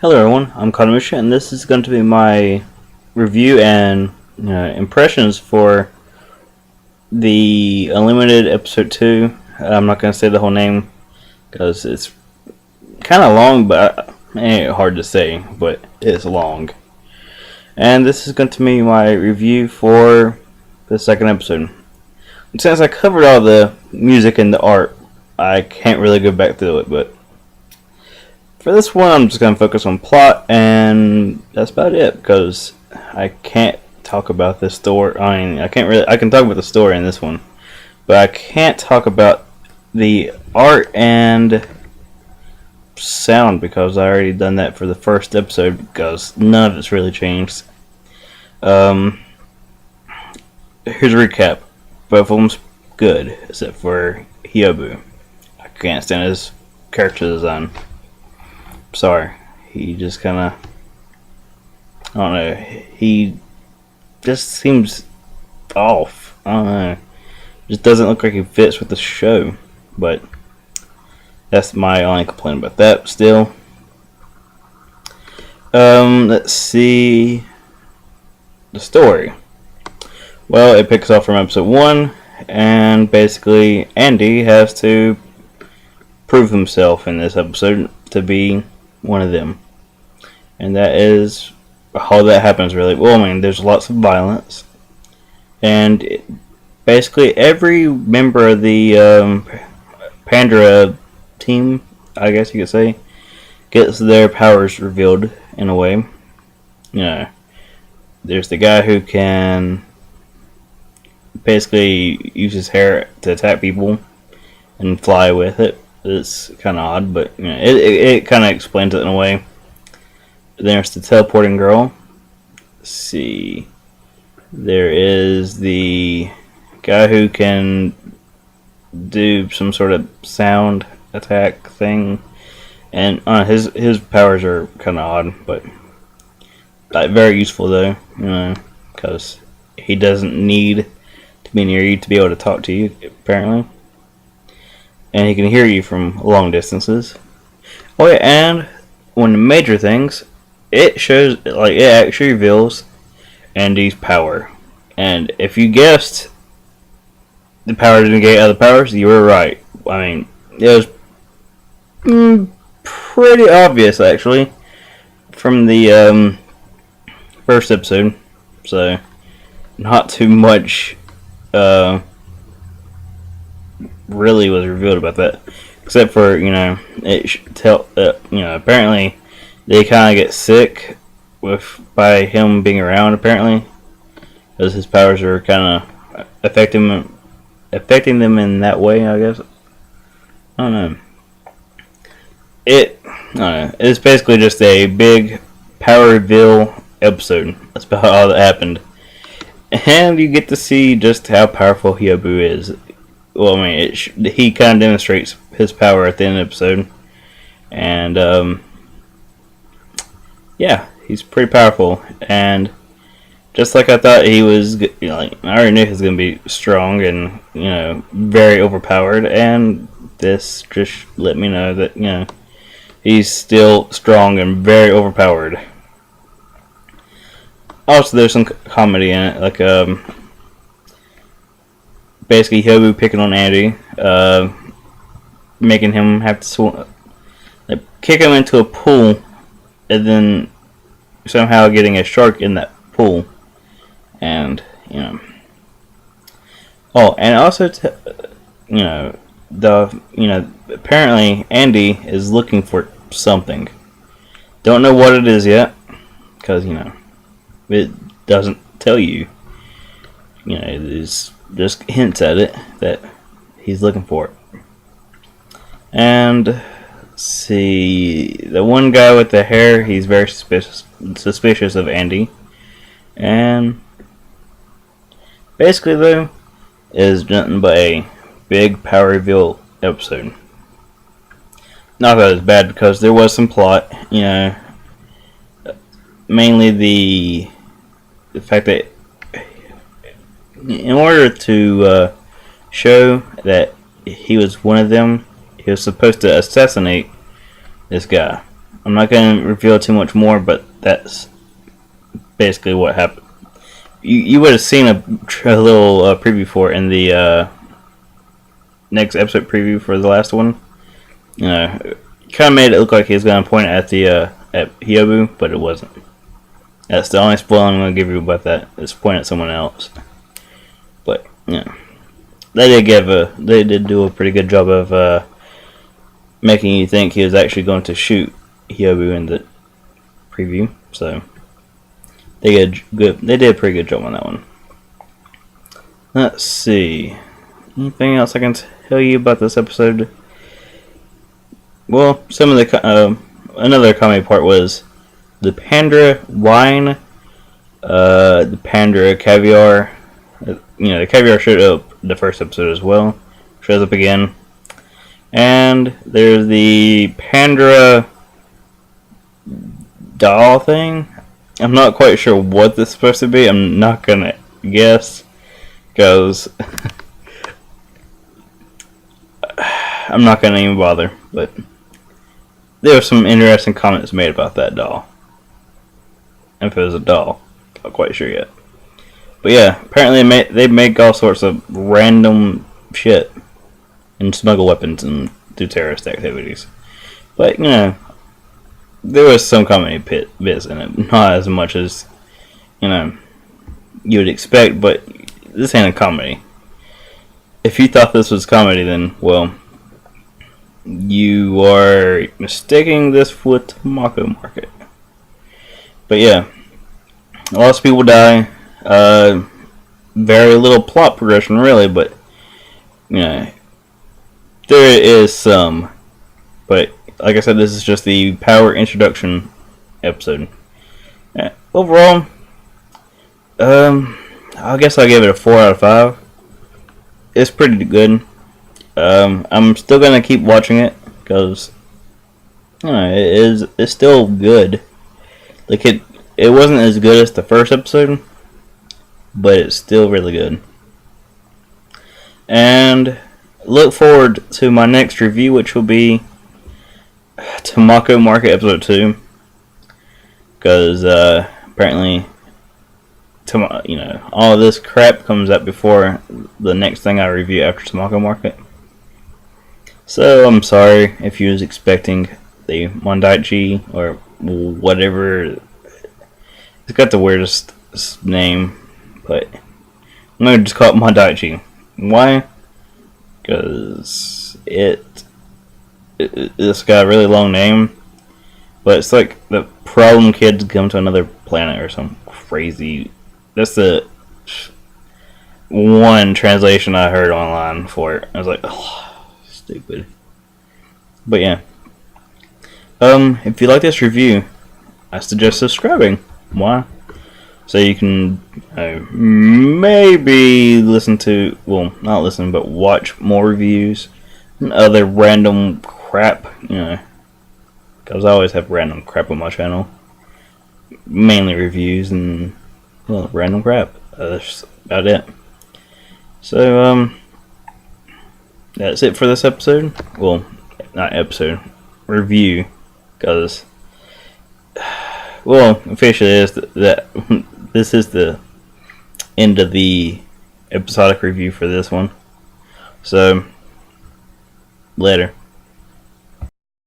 Hello everyone, I'm Katimusha, and this is going to be my review and impressions for the Unlimited Episode 2. I'm not going to say the whole name because it's kind of long, but hard to say, but it's long. And this is going to be my review for the second episode. And since I covered all the music and the art, I can't really go back through it, but for this one, I'm just going to focus on plot, and that's about it, because I can't talk about this story. I can talk about the story in this one, but I can't talk about the art and sound, because I already done that for the first episode, because none of it's really changed. Here's a recap. Both of them's good, except for Hyoubu. I can't stand his character design. Sorry, he just kind of, I don't know, he just seems off. I don't know, just doesn't look like he fits with the show, but that's my only complaint about that. Still, let's see the story. Well, it picks up from episode 1, and basically Andy has to prove himself in this episode to be one of them, and that is how that happens. Really, well, I mean, there's lots of violence, and basically every member of the Pandora team, I guess you could say, gets their powers revealed in a way. There's the guy who can basically use his hair to attack people and fly with it. It's kind of odd, but it kind of explains it in a way. There's the teleporting girl. Let's see, there is the guy who can do some sort of sound attack thing, and his powers are kind of odd, but very useful though. Because he doesn't need to be near you to be able to talk to you, apparently. And he can hear you from long distances. Oh yeah, and one of the major things, it actually reveals Andy's power. And if you guessed the power to negate other powers, you were right. I mean, it was pretty obvious, actually, from the first episode. So, not too much really was revealed about that, except for apparently they kind of get sick by him being around, apparently, because his powers are kind of affecting them in that way, I guess. I don't know. It's basically just a big power reveal episode. That's about all that happened, and you get to see just how powerful Hyoubu is. Well, I mean, he kind of demonstrates his power at the end of the episode, and yeah, he's pretty powerful. And just like I thought he was, I already knew he was going to be strong and very overpowered. And this just let me know that he's still strong and very overpowered. Also, there's some comedy in it, like basically Hyoubu picking on Andy, making him have to kick him into a pool, and then somehow getting a shark in that pool, and oh, and also apparently Andy is looking for something. Don't know what it is yet, because it doesn't tell you. It's just hints at it that he's looking for it. And let's see, the one guy with the hair, he's very suspicious of Andy, and basically though is nothing but a big power reveal episode. Not that it's bad, because there was some plot, mainly the fact that in order to show that he was one of them, he was supposed to assassinate this guy. I'm not going to reveal too much more, but that's basically what happened. You would have seen a little preview for it in the next episode preview for the last one. Kind of made it look like he was going to point at the at Hyoubu, but it wasn't. That's the only spoiler I'm going to give you about that. It's pointing at someone else. But they did do a pretty good job of making you think he was actually going to shoot Hyoubu in the preview. So they did a pretty good job on that one. Let's see. Anything else I can tell you about this episode? Well, some of the another comedy part was the Pandora wine, the Pandora caviar. The caviar showed up the first episode as well. Shows up again, and there's the Pandora doll thing. I'm not quite sure what this is supposed to be. I'm not gonna guess, because I'm not gonna even bother. But there were some interesting comments made about that doll. If it was a doll, I'm not quite sure yet. But yeah, apparently they make all sorts of random shit and smuggle weapons and do terrorist activities. But there was some comedy bits in it, not as much as you would expect. But this ain't a comedy. If you thought this was comedy, then well, you are mistaking this with Mako Market. But yeah, lots of people die. Very little plot progression, really, but there is some. But like I said, this is just the power introduction episode. Overall, I guess I'll give it a 4 out of 5. It's pretty good. I'm still gonna keep watching it because it's still good. Like it wasn't as good as the first episode, but it's still really good. And look forward to my next review, which will be Tamako Market episode 2, because apparently all of this crap comes out before the next thing I review after Tamako Market. So I'm sorry if you was expecting the Mondaichi or whatever. It's got the weirdest name, but I'm gonna just call it Mondaichi. Why? Because it's got a really long name, but it's like the problem kids come to another planet or some crazy. That's the one translation I heard online for it. I was like, oh, stupid. But yeah, if you like this review, I suggest subscribing. Why? So you can maybe listen to, well, not listen, but watch more reviews and other random crap, because I always have random crap on my channel. Mainly reviews and, well, random crap. That's about it. So, that's it for this episode. Well, not episode, review, because, well, officially it is that this is the end of the episodic review for this one. So, later.